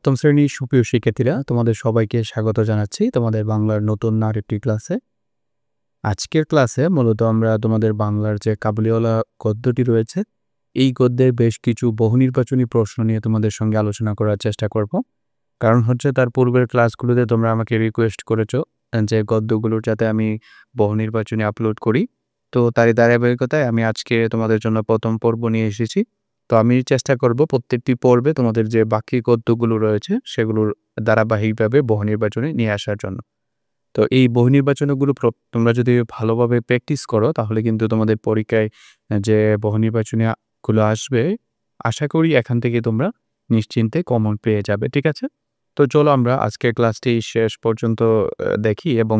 সপ্তম শ্রেণীর সুপ্রিয় শিক্ষার্থীরা, তোমাদের সবাইকে স্বাগত জানাচ্ছি তোমাদের বাংলার নতুন আরেকটি ক্লাসে। আজকের ক্লাসে মূলত আমরা তোমাদের বাংলার যে কাবুলিওয়ালা গদ্যটি রয়েছে, এই গদ্যের বেশ কিছু বহুনির্বাচনী প্রশ্ন নিয়ে তোমাদের সঙ্গে আলোচনা করার চেষ্টা করব। কারণ হচ্ছে তার পূর্বের ক্লাসগুলোতে তোমরা আমাকে রিকোয়েস্ট করেছো যে গদ্যগুলোর যাতে আমি বহুনির্বাচনী আপলোড করি। তো তারই ধারাবাহিকতায় আমি আজকে তোমাদের জন্য প্রথম পর্ব নিয়ে এসেছি। তো আমি চেষ্টা করব প্রত্যেকটি পর্বে তোমাদের যে বাকি গদ্যগুলো রয়েছে সেগুলোর ধারাবাহিকভাবে বহুনির্বাচনে নিয়ে আসার জন্য। তো এই বহুনির্বাচনগুলো তোমরা যদি ভালোভাবে প্র্যাকটিস করো তাহলে কিন্তু তোমাদের পরীক্ষায় যে বহুনির্বাচনীগুলো আসবে, আশা করি এখান থেকে তোমরা নিশ্চিন্তে কমন পেয়ে যাবে। ঠিক আছে? তো চলো আমরা আজকের ক্লাসটি শেষ পর্যন্ত দেখি এবং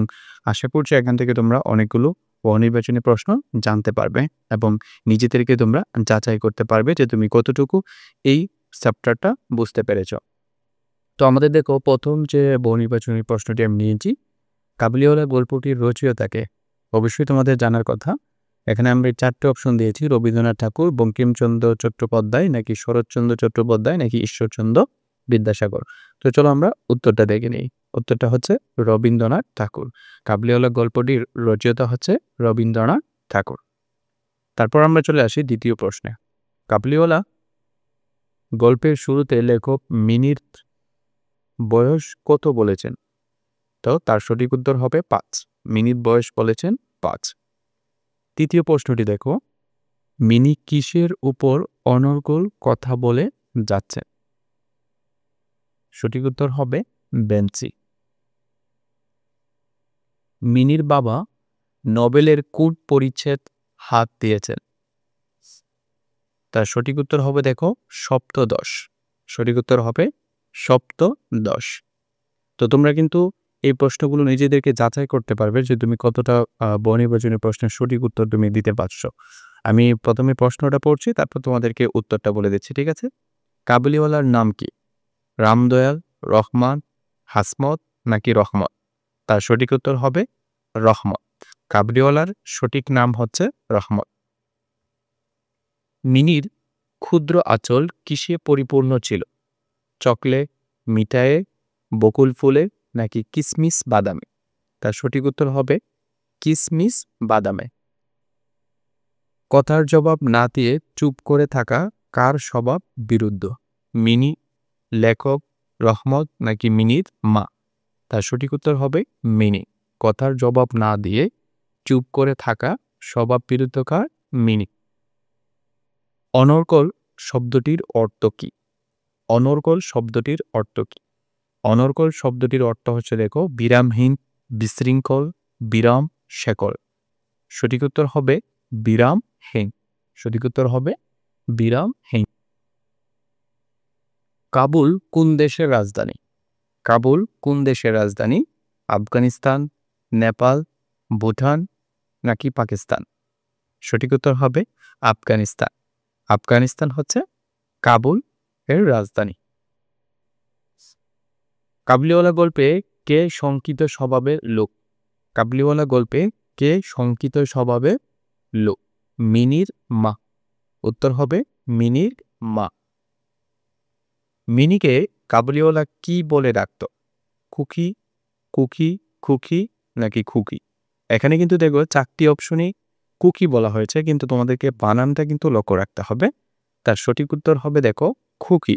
আশা করছি এখান থেকে তোমরা অনেকগুলো বহুনির্বাচনী প্রশ্ন জানতে পারবে এবং নিজেদেরকে তোমরা যাচাই করতে পারবে যে তুমি কতটুকু এই চ্যাপ্টারটা বুঝতে পেরেছ। তো আমাদের দেখো প্রথম যে বহুনির্বাচনী প্রশ্নটি আমি নিয়েছি, কাবুলিওয়ালা গল্পটির রচয়িতাকে। অবশ্যই তোমাদের জানার কথা। এখানে আমরা 4টে অপশন দিয়েছি, রবীন্দ্রনাথ ঠাকুর, বঙ্কিমচন্দ্র চট্টোপাধ্যায়, নাকি শরৎচন্দ্র চট্টোপাধ্যায়, নাকি ঈশ্বরচন্দ্র বিদ্যাসাগর। তো চলো আমরা উত্তরটা দেখে নিই। উত্তরটা হচ্ছে রবীন্দ্রনাথ ঠাকুর। কাবুলিওয়ালা গল্পটির রচয়িতা হচ্ছে রবীন্দ্রনাথ ঠাকুর। তারপর আমরা চলে আসি দ্বিতীয় প্রশ্নে। কাবুলিওয়ালা গল্পের শুরুতে লেখক মিনির বয়স কত বলেছেন? তো তার সঠিক উত্তর হবে 5। মিনির বয়স বলেছেন 5। তৃতীয় প্রশ্নটি দেখো, মিনি কিসের উপর অনর্গল কথা বলে যাচ্ছে? সঠিক উত্তর হবে বেঞ্চি। মিনির বাবা নোবেলের কোন পরিচ্ছেদ হাত দিয়েছেন? তার সঠিক উত্তর হবে দেখো সপ্তদশ। সঠিক উত্তর হবে সপ্তদশ। তো তোমরা কিন্তু এই প্রশ্নগুলো নিজেদেরকে যাচাই করতে পারবে যে তুমি কতটা বহুনির্বাচনী প্রশ্নের সঠিক উত্তর তুমি দিতে পারছো। আমি প্রথমে প্রশ্নটা পড়ছি, তারপর তোমাদেরকে উত্তরটা বলে দিচ্ছি। ঠিক আছে? কাবুলিওয়ালার নাম কি? রামদয়াল, রহমান, হাসমত, নাকি রহমত? তার সঠিক উত্তর হবে রহমত। কাবুলিওয়ালার সঠিক নাম হচ্ছে রহমত। মিনির ক্ষুদ্র আঁচল কিসে পরিপূর্ণ ছিল? চকলে, মিঠায়ে, বকুল ফুলে, নাকি কিসমিস বাদামে? তার সঠিক উত্তর হবে কিসমিস বাদামে। কথার জবাব না দিয়ে চুপ করে থাকা কার স্বভাব বিরুদ্ধ? মিনি, লেখক, রহমত, নাকি মিনির মা? তার সঠিক উত্তর হবে মিনি। কথার জবাব না দিয়ে চুপ করে থাকা স্বভাব বিরুদ্ধ কার? মিনি। অনর্গল শব্দটির অর্থ কি? অনর্গল শব্দটির অর্থ কি? অনর্গল শব্দটির অর্থ হচ্ছে দেখো বিরামহীন, বিশৃঙ্খল, বিরাম, শেকল। সঠিক উত্তর হবে বিরামহীন। সঠিক উত্তর হবে বিরামহীন। কাবুল কোন দেশের রাজধানী? কাবুল কোন দেশের রাজধানী? আফগানিস্তান, নেপাল, ভুটান, নাকি পাকিস্তান? সঠিক উত্তর হবে আফগানিস্তান। আফগানিস্তান হচ্ছে কাবুল এর রাজধানী। কাবুলিওয়ালা গল্পে কে শঙ্কিত স্বভাবের লোক? কাবুলিওয়ালা গল্পে কে শঙ্কিত স্বভাবের লোক? মিনির মা। উত্তর হবে মিনির মা। মিনিকে কাবুলিওয়ালা কি বলে ডাকত? খুকি, কুকি, খুকি, নাকি খুকি? এখানে কিন্তু দেখো 4টি অপশনই কুকি বলা হয়েছে, কিন্তু তোমাদেরকে বানানটা কিন্তু লক্ষ্য রাখতে হবে। তার সঠিক উত্তর হবে দেখো খুকি।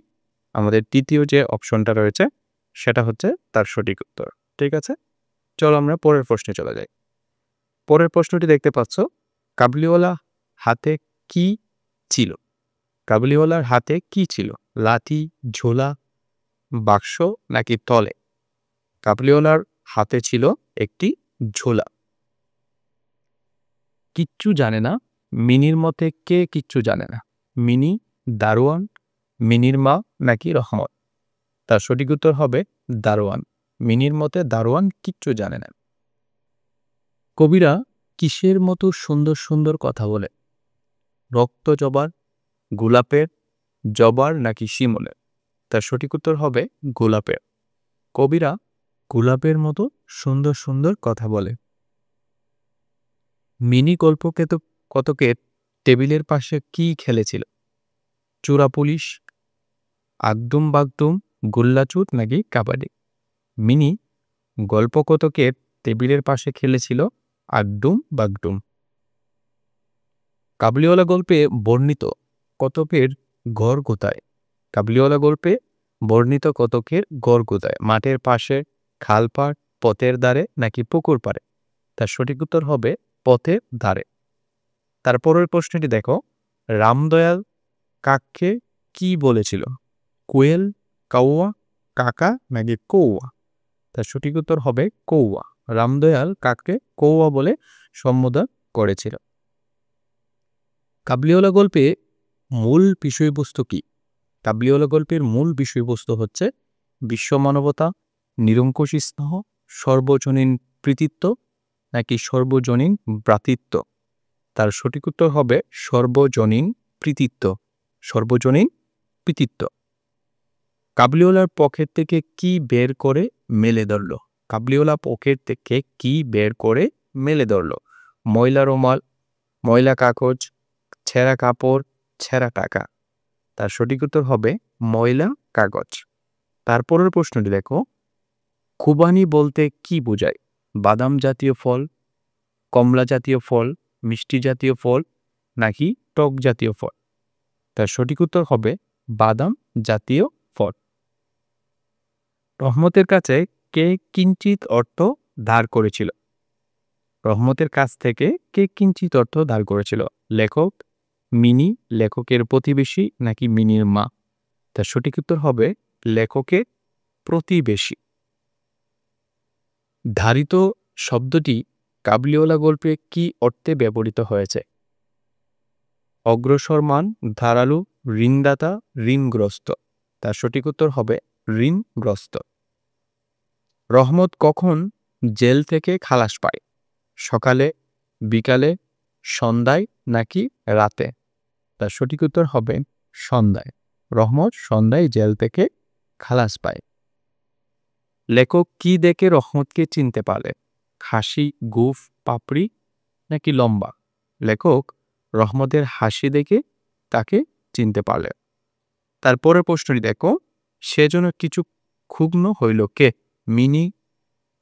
আমাদের তৃতীয় যে অপশনটা রয়েছে সেটা হচ্ছে তার সঠিক উত্তর। ঠিক আছে? চলো আমরা পরের প্রশ্নে চলে যাই। পরের প্রশ্নটি দেখতে পাচ্ছ, কাবুলিওয়ালা হাতে কি ছিল? কাবুলিওয়ালার হাতে কি ছিল? লাঠি, ঝোলা, বাক্স, নাকি তলে? কাবুলিওয়ালার হাতে ছিল একটি ঝোলা। কিচ্ছু জানে না, মিনির মতে কে কিচ্ছু জানে না? মিনি, দারোয়ান, মিনির মা, নাকি রহমত? তার সঠিক উত্তর হবে দারোয়ান। মিনির মতে দারোয়ান কিচ্ছু জানে না। কবিরা কিসের মতো সুন্দর সুন্দর কথা বলে? রক্ত জবার, গোলাপের, জবার, নাকি শিমুলের? তার সঠিক উত্তর হবে গোলাপের। কবিরা গোলাপের মতো সুন্দর সুন্দর কথা বলে। মিনি গল্পকে তো কতকের টেবিলের পাশে কি খেলেছিল? চোরা পুলিশ, আগডুম বাগডুম, গোল্লাছুট নাকি কাবাডি? মিনি গল্পকথকের টেবিলের পাশে খেলেছিল আগডুম বাগডুম। কাবুলিওয়ালা গল্পে বর্ণিত কতকের গড় কোথায়? কাবুলিওয়ালা গল্পে বর্ণিত কতকের গড় কোথায়? মাঠের পাশে, খালপাড়, পথের ধারে নাকি পুকুর পাড়ে? তার সঠিক উত্তর হবে পথের ধারে। তারপরের প্রশ্নটি দেখো, রামদয়াল কাককে কি বলেছিল? কোয়েল, কাউয়া, কাকা নাকি কৌয়া? তার সঠিক উত্তর হবে কৌয়া। রামদয়াল কাককে কৌয়া বলে সম্বোধন করেছিল। কাবুলিওয়ালা গল্পে মূল বিষয়বস্তু কি? কাবুলিওয়ালা গল্পের মূল বিষয়বস্তু হচ্ছে বিশ্ব মানবতা, নিরঙ্কুশ স্নেহ, সর্বজনীন প্রীতিত্ব নাকি সর্বজনীন ভ্রাতৃত্ব? তার সঠিক উত্তর হবে সর্বজনীন প্রীতিত্ব। সর্বজনীন প্রীতিত্ব। কাবুলিওয়ালার পকেট থেকে কি বের করে মেলে ধরল? কাবুলিওয়ালা পকেট থেকে কি বের করে মেলে ধরল? ময়লা রুমাল, ময়লা কাগজ, ছেঁড়া কাপড়, ছেঁড়া টাকা? তার সঠিক উত্তর হবে ময়লা কাগজ। তারপরের প্রশ্নটি দেখো, খুবানি বলতে কি বোঝায়? বাদাম জাতীয় ফল, কমলা জাতীয় ফল, মিষ্টি জাতীয় ফল নাকি টক জাতীয় ফল? তার সঠিক উত্তর হবে বাদাম জাতীয় ফল। রহমতের কাছে কে কিঞ্চিত অর্থ ধার করেছিল? রহমতের কাছ থেকে কে কিঞ্চিত অর্থ ধার করেছিল? লেখক, মিনি, লেখকের প্রতিবেশী নাকি মিনির মা? তার সঠিক উত্তর হবে লেখকের প্রতিবেশী। ধারিত শব্দটি কাবুলিওয়ালা গল্পে কি অর্থে ব্যবহৃত হয়েছে? অগ্রসরমান, ধারালো, ঋণদাতা, ঋণগ্রস্ত? তার সঠিক উত্তর হবে ঋণগ্রস্ত। রহমত কখন জেল থেকে খালাস পায়? সকালে, বিকালে, সন্ধ্যায় নাকি রাতে? তার সঠিক উত্তর হবে সন্ধ্যায়। রহমত সন্ধ্যায় জেল থেকে খালাস পায়। লেখক কি দেখে রহমতকে চিনতে পারলেন? হাসি, গোঁফ, পাপড়ি নাকি লম্বা? লেখক রহমতের হাসি দেখে তাকে চিনতে পারলেন। তারপরের প্রশ্নটি দেখো, সেজন্য কিছু ক্ষুণ্ণ হইল কে? মিনি,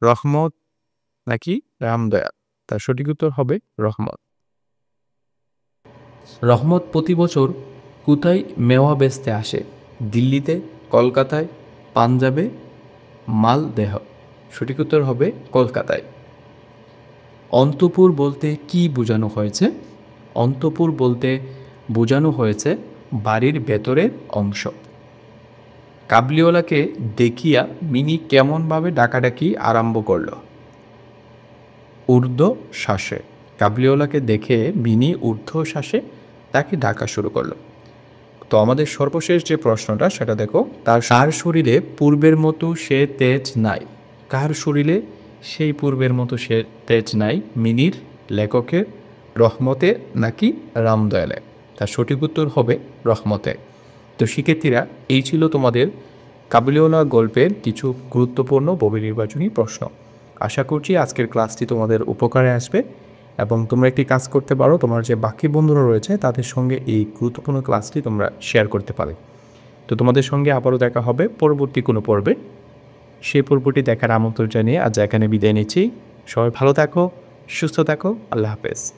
রহমত নাকি রামদয়াল? তার সঠিক উত্তর হবে রহমত। রহমত প্রতি বছর কোথায় মেওয়া বেচতে আসে? দিল্লিতে, কলকাতায়, পাঞ্জাবে, মালদেহ? সঠিক উত্তর হবে কলকাতায়। অন্তপুর বলতে কি বোঝানো হয়েছে? অন্তপুর বলতে বোঝানো হয়েছে বাড়ির ভেতরের অংশ। কাবুলিওয়ালাকে দেখিয়া মিনি কেমনভাবে ডাকাডাকি আরম্ভ করল? ঊর্ধ্ব শ্বাসে। কাবুলিওয়ালাকে দেখে মিনি ঊর্ধ্ব শ্বাসে তাকে ডাকা শুরু করলো। তো আমাদের সর্বশেষ যে প্রশ্নটা সেটা দেখো, তার শরীরে পূর্বের মতো সে তেজ নাই? কার শরীরে সেই পূর্বের মতো সে তেজ নাই? মিনির, লেখকের, রহমতের নাকি রামদয়ালের? তার সঠিক উত্তর হবে রহমতে। তো শিক্ষার্থীরা, এই ছিল তোমাদের কাবুলিওয়ালা গল্পের কিছু গুরুত্বপূর্ণ বহু নির্বাচনী প্রশ্ন। আশা করছি আজকের ক্লাসটি তোমাদের উপকারে আসবে এবং তোমরা একটি কাজ করতে পারো, তোমার যে বাকি বন্ধুরা রয়েছে তাদের সঙ্গে এই গুরুত্বপূর্ণ ক্লাসটি তোমরা শেয়ার করতে পারো। তো তোমাদের সঙ্গে আবারও দেখা হবে পরবর্তী কোনো পর্বে। সেই পর্বটি দেখার আমন্ত্রণ জানিয়ে আজ এখানে বিদায় নিচ্ছি। সবাই ভালো থাকো, সুস্থ থাকো। আল্লাহ হাফেজ।